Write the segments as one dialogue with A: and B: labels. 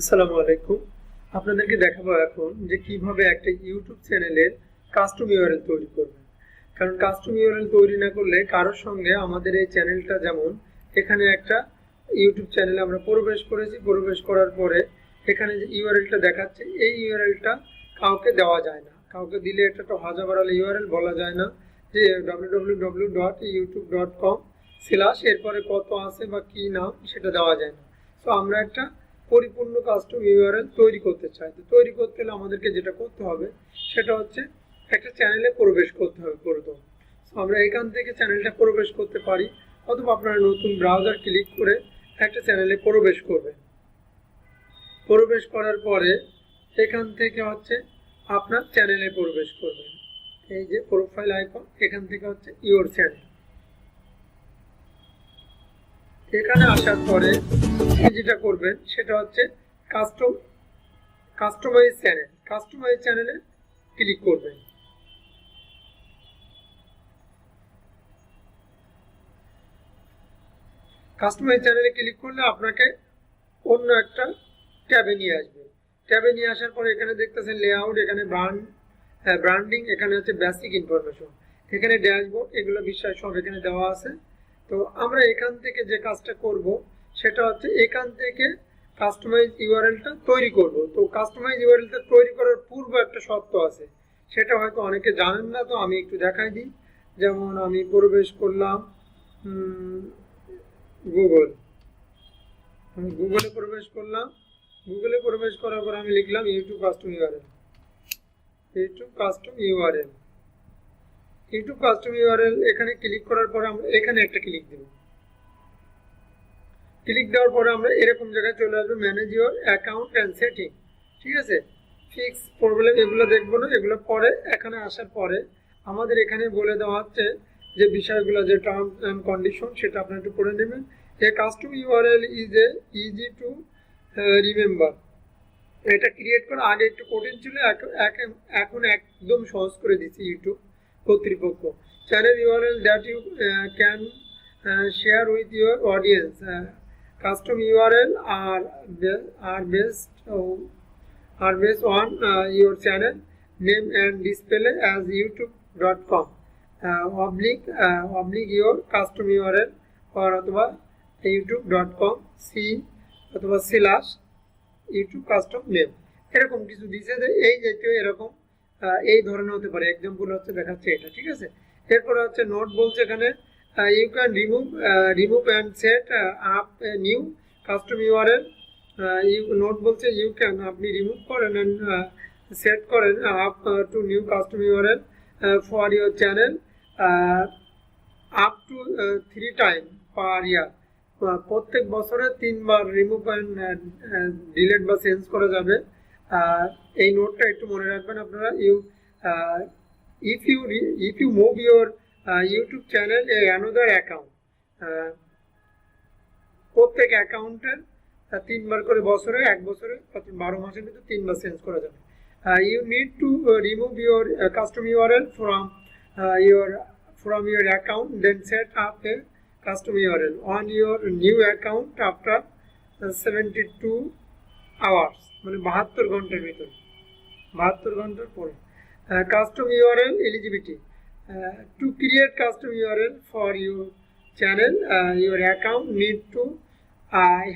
A: আসসালামু আলাইকুম। আপনাদেরকে দেখাবো এখন যে কিভাবে একটা ইউটিউব চ্যানেলের কাস্টম ইউআরএল তৈরি করবেন। কারণ কাস্টম ইউআরএল তৈরি না করলে কারোর সঙ্গে আমাদের এই চ্যানেলটা, যেমন এখানে একটা ইউটিউব চ্যানেলে আমরা প্রবেশ করেছি, প্রবেশ করার পরে এখানে যে ইউআরএলটা দেখাচ্ছে এই ইউআরএলটা কাউকে দেওয়া যায় না। কাউকে দিলে এটা তো হাজাবারাল ইউআরএল বলা যায় না যে www.youtube.com/ এরপরে কত আছে বা কি নাম সেটা দেওয়া যায় না। তো আমরা একটা পরিপূর্ণ কাস্টম ইউআরএল তৈরি করতে চাই। তো তৈরি করতে হলে আমাদেরকে যেটা করতে হবে সেটা হচ্ছে একটা চ্যানেলে প্রবেশ করতে হবে প্রথম। তো আমরা এখান থেকে চ্যানেলটা প্রবেশ করতে পারি, অথবা আপনারা নতুন ব্রাউজার ক্লিক করে একটা চ্যানেলে প্রবেশ করবেন। প্রবেশ করার পরে এখান থেকে হচ্ছে আপনার চ্যানেলে প্রবেশ করবেন। এই যে প্রোফাইল আইকন, এখান থেকে হচ্ছে ইওর চ্যানেল। এখানে আসার পরে যেটা করবেন সেটা হচ্ছে কাস্টমাইজ চ্যানেলে ক্লিক করবেন। কাস্টমাইজ চ্যানেলে ক্লিক করলে আপনাকে অন্য একটা ট্যাবে নিয়ে আসবে। ট্যাবে নিয়ে আসার পরে এখানে দেখতেছেন লেআউট, এখানে ব্র্যান্ডিং, এখানে হচ্ছে বেসিক ইনফরমেশন, এখানে ড্যাশবোর্ড, এগুলো বিষয় সব এখানে দেওয়া আছে। তো আমরা এখান থেকে যে কাজটা করব সেটা হচ্ছে এখান থেকে কাস্টমাইজ ইউআরএলটা তৈরি করব। তো কাস্টমাইজ ইউআরএলটা তৈরি করার পূর্বে একটা শর্ত আছে, সেটা হয়তো অনেকে জানেন না, তো আমি একটু দেখাই দিই। যেমন আমি প্রবেশ করলাম আমি গুগলে প্রবেশ করলাম। গুগলে প্রবেশ করার পর আমি লিখলাম ইউটিউব কাস্টম ইউআরএল। এখানে ক্লিক করার পরে আমরা এখানে একটা ক্লিক দেব। ক্লিক দেওয়ার পরে আমরা এরকম জায়গায় চলে আসবো, manage your account and setting. ঠিক আছে, ফিক্স প্রবলেম এগুলো দেখবো না, এগুলো পরে। এখানে আসার পরে আমাদের এখানে বলে দেওয়া হচ্ছে যে বিষয়গুলো, যে টার্মস অ্যান্ড কন্ডিশন, সেটা আপনারা একটু পড়ে নেবেন। এ custom URL is a easy to remember. এটা ক্রিয়েট করা আগে একটু কঠিন ছিল, এখন একদম সহজ করে দিচ্ছে ইউটিউব কর্তৃপক্ষ। Channel URL that you can share with your audience. Custom URL are based on your channel name and display as youtube.com oblique your custom URL or অথবা youtube.com অথবা / YouTube custom name, এরকম কিছু দিছে যে এই জাতীয় এরকম এই ধরনের হতে পারে। এক্সাম্পল হচ্ছে দেখাচ্ছে এটা। ঠিক আছে, এরপরে হচ্ছে নোট বলছে এখানে you can remove and set up a new custom URL. Note বলছে you can আপনি রিমুভ করেন and সেট করেন up to new custom URL for your channel up to 3 times per year. প্রত্যেক বছরে 3 বার রিমুভ এন্ড ডিলিট বা change করা যাবে। এই নোটটা একটু মনে রাখবেন আপনারা। if you move your YouTube channel another account, প্রত্যেক অ্যাকাউন্টের 3 বার করে বছরে, 1 বছরে 12 মাসের ভিতরে 3 বার চেঞ্জ করা যাবে। You need to remove your custom URL from your account, then set up a custom URL on your new account after 72 hours, মানে 72 ঘন্টার ভিতরে, 72 ঘন্টার পরে। Custom URL eligibility to create custom URL for your channel, your account need to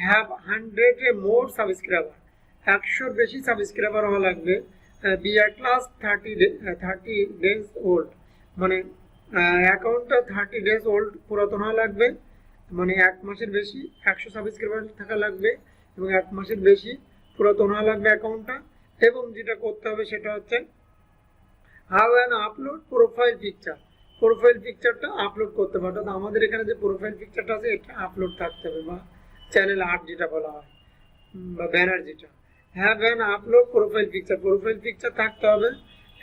A: have 100 more subscriber, 100 বেশি subscriber হওয়া লাগবে। be at last 30 days old, মানে অ্যাকাউন্টটা 30 days old পুরাতন হওয়া লাগবে, মানে 1 মাসের বেশি 100 সাবস্ক্রাইবার থাকা লাগবে, এবং 1 মাসের বেশি পুরাতন হওয়া লাগবে অ্যাকাউন্টটা। এবং যেটা করতে হবে সেটা হচ্ছে হাউ অ্যান আপলোড প্রোফাইল পিকচারটা আপলোড করতে পারবে। আমাদের এখানে যে প্রোফাইল পিকচারটা আছে এটা আপলোড থাকতে হবে, বা চ্যানেল আর্ট যেটা বলা হয়, বা ব্যানার যেটা। Have an upload profile picture থাকতে হবে।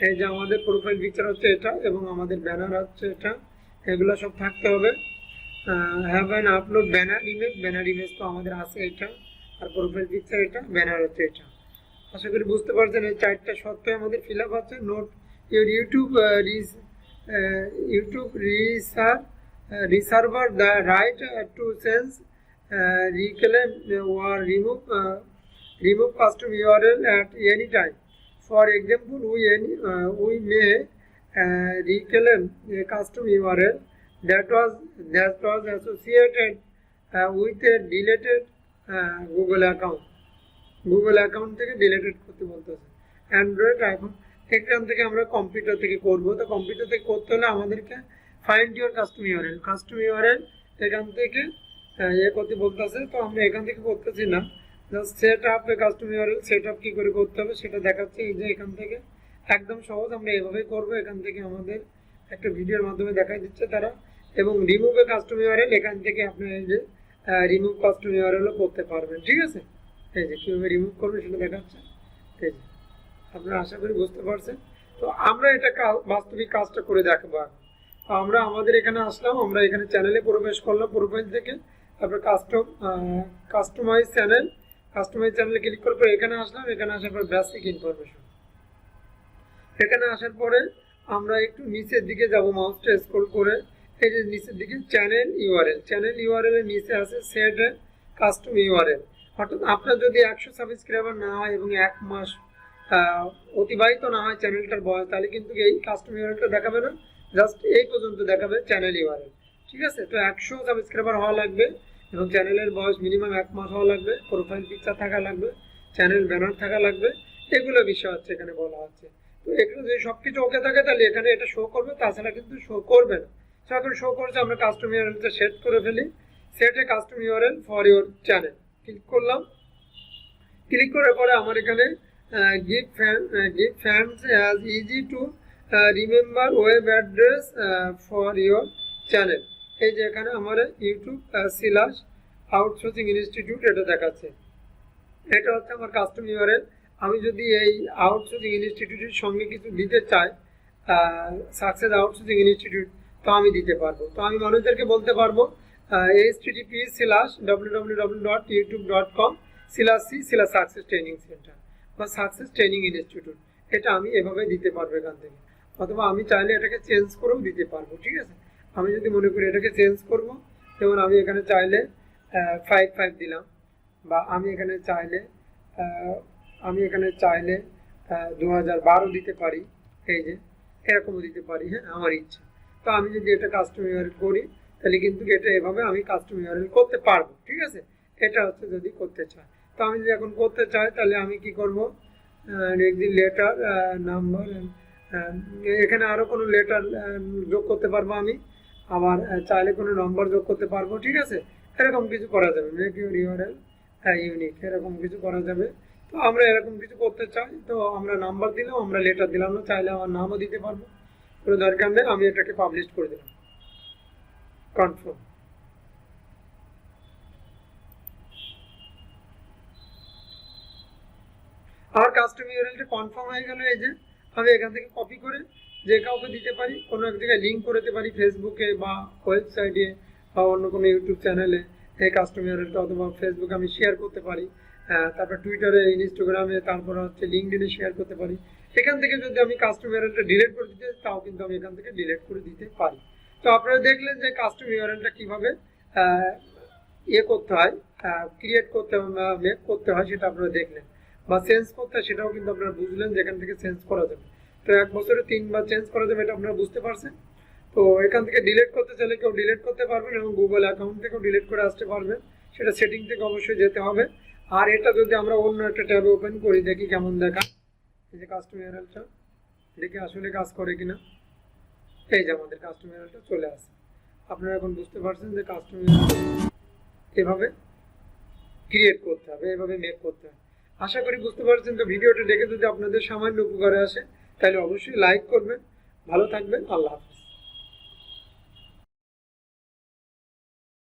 A: এই যে আমাদের প্রোফাইল পিকচার হচ্ছে এটা, এবং আমাদের ব্যানার হচ্ছে এটা, এগুলো সব থাকতে হবে। Have an upload banner image তো আমাদের আছে এটা, আর প্রোফাইল পিকচার এটা, ব্যানার হচ্ছে এটা। আশা করি বুঝতে পারছেন। এই 4টা শর্ত আমাদের ফিল আপ আছে। Note your YouTube reserver the right to change, reclaim or remove remove custom URL at any time. For example, we may reclaim a custom URL that was associated with a deleted Google account থেকে deleted করতে বলতেছে। Android এখন এখান থেকে আমরা computer থেকে করব, তো কম্পিউটার থেকে করতে হলে আমাদেরকে ফাইন্ড ইউর কাস্টম ইউআরএল এখান থেকে করতে বলতেছে। তো আমরা এখান থেকে করতেছি না, জাস্ট সেট আপ এ কাস্টম ইউআরএল সেট আপ কি করে করতে হবে সেটা দেখাচ্ছে। এই যে এখান থেকে একদম সহজ, আমরা এভাবেই করব। এখান থেকে আমাদের একটা ভিডিওর মাধ্যমে দেখাই দিচ্ছে তারা। এবং রিমুভ এ কাস্টম ইউআরএল এখান থেকে আপনি এই যে রিমুভ কাস্টম ইউআরএলও করতে পারবেন, ঠিক আছে। এই যে কীভাবে রিমুভ করবেন সেটা দেখাচ্ছে। এই যে আপনারা আশা করি বুঝতে পারছেন। তো আমরা এটা বাস্তবিক কাজটা করে দেখাবো। তো আমরা আমাদের এখানে আসলাম, আমরা এখানে চ্যানেলে প্রবেশ করলাম, প্রোফাইল থেকে তারপর কাস্টমাইজ চ্যানেলে ক্লিক করার পর এখানে আসলাম। এখানে আসার পর বেসিক ইনফরমেশন, এখানে আসার পরে আমরা একটু নিচের দিকে যাব, মাউসটা স্ক্রল করে এই যে নিচের দিকে চ্যানেল ইউআরএল এর নিচে আছে সেট কাস্টম ইউআরএল। অর্থাৎ আপনার যদি 100 সাবস্ক্রাইবার না হয় এবং 1 মাস অতিবাহিত না হয় চ্যানেলটার বয়স, তাহলে কিন্তু এই কাস্টম ইউআরএলটা দেখাবে না, জাস্ট এই পর্যন্ত দেখাবে চ্যানেল ইউআরএল, ঠিক আছে। তো 100 সাবস্ক্রাইবার হওয়া লাগবে এবং চ্যানেলের বয়স মিনিমাম 1 মাস হওয়া লাগবে, প্রোফাইল পিকচার থাকা লাগবে, চ্যানেল ব্যানার থাকা লাগবে, এগুলো বিষয় হচ্ছে এখানে বলা হচ্ছে। তো এখানে যদি সবকিছু ওকে থাকে তাহলে এখানে এটা শো করবে, তাছাড়া কিন্তু শো করবে না। তো এখন শো করছে, আমরা কাস্টম ইউআরএলটা সেট করে ফেলি। Set A custom URL for your channel click করলাম। ক্লিক করার পরে আমার এখানে give fans as easy to remember web address for your channel। এই যে এখানে আমার youtube/আউটসোর্সিং ইনস্টিটিউট এটা দেখাচ্ছে, এটা হচ্ছে আমার কাস্টম ইউআরএল। আমি যদি এই আউটসোর্সিং ইনস্টিটিউটের সঙ্গে কিছু দিতে চাই, সাকসেস আউটসোর্সিং ইনস্টিটিউট, তো আমি দিতে পারবো। তো আমি মানুষদেরকে বলতে পারবো http:/www.youtube.com/c/সাকসেস ট্রেনিং সেন্টার বা সাকসেস ট্রেনিং ইনস্টিটিউট, এটা আমি এভাবে দিতে পারবো এখান থেকে। অথবা আমি চাইলে এটাকে চেঞ্জ করেও দিতে পারবো, ঠিক আছে। আমি যদি মনে করি এটাকে চেঞ্জ করব, যেমন আমি এখানে চাইলে 55 দিলাম, বা আমি এখানে চাইলে 2012 দিতে পারি, এই যে এরকমও দিতে পারি, হ্যাঁ আমার ইচ্ছা। তো আমি যদি এটা কাস্টম ইউআরএল করি তাহলে কিন্তু এটা এভাবে আমি কাস্টম ইউআরএল করতে পারবো, ঠিক আছে। এটা হচ্ছে যদি করতে চাই। তো আমি যদি এখন করতে চাই তাহলে আমি কি করব, লেটার নাম্বার, এখানে আরো কোনো লেটার যোগ করতে পারবো আমি, আবার চাইলে কোনো নম্বর যোগ করতে পারবো, ঠিক আছে। এরকম কিছু করা যাবে, মেক ইউর ইউআরএল ইউনিক, এরকম কিছু করা যাবে। তো আমরা এরকম কিছু করতে চাই, তো আমরা নাম্বার দিলাম, আমরা লেটার দিলাম না, চাইলে আমার নামও দিতে পারবো, কোনো দরকার নেই। আমি এটাকে পাবলিশ করে দিলাম, কনফার্ম। আমার কাস্টম ইউআরএলটা কনফার্ম হয়ে গেল। এই যে আমি এখান থেকে কপি করে যে কাউকে দিতে পারি, কোনো এক জায়গায় লিঙ্ক করে দিতে পারি, ফেসবুকে বা ওয়েবসাইটে বা অন্য কোনো ইউটিউব চ্যানেলে এই কাস্টম ইউআরএলটা, অথবা ফেসবুকে আমি শেয়ার করতে পারি, তারপর টুইটারে, ইনস্টাগ্রামে, তারপর হচ্ছে লিঙ্কডইনে শেয়ার করতে পারি। এখান থেকে যদি আমি কাস্টম ইউআরএলটা ডিলিট করে দিতে, তাও কিন্তু আমি এখান থেকে ডিলিট করে দিতে পারি। তো আপনারা দেখলেন যে কাস্টম ইউআরএলটা কিভাবে করতে হয়, ক্রিয়েট করতে হয়, মেক করতে হয়, সেটা আপনারা দেখলেন। বা চেঞ্জ করতে হয় সেটাও কিন্তু আপনারা বুঝলেন যে এখান থেকে চেঞ্জ করা যাবে। তো 1 বছরে 3 বার চেঞ্জ করা যাবে, এটা আপনারা বুঝতে পারছেন। তো এখান থেকে ডিলিট করতে চাইলে কেউ ডিলিট করতে পারবেন এবং গুগল অ্যাকাউন্ট থেকেও ডিলিট করে আসতে পারবেন, সেটা সেটিং থেকে অবশ্যই যেতে হবে। আর এটা যদি আমরা অন্য একটা ট্যাবে ওপেন করি, দেখি কেমন দেখা, এই যে কাস্টম ইউআরএলটা দেখি আসলে কাজ করে কিনা। এই যে আমাদের কাস্টম ইউআরএলটা চলে আসে। আপনারা এখন বুঝতে পারছেন যে কাস্টম ইউআরএল এভাবে ক্রিয়েট করতে হবে, এভাবে মেক করতে হবে। আশা করি বুঝতে পারছেন। তো ভিডিওটা দেখে যদি আপনাদের সামান্য উপকারে আসে তাহলে অবশ্যই লাইক করবেন। ভালো থাকবেন, আল্লাহ হাফেজ।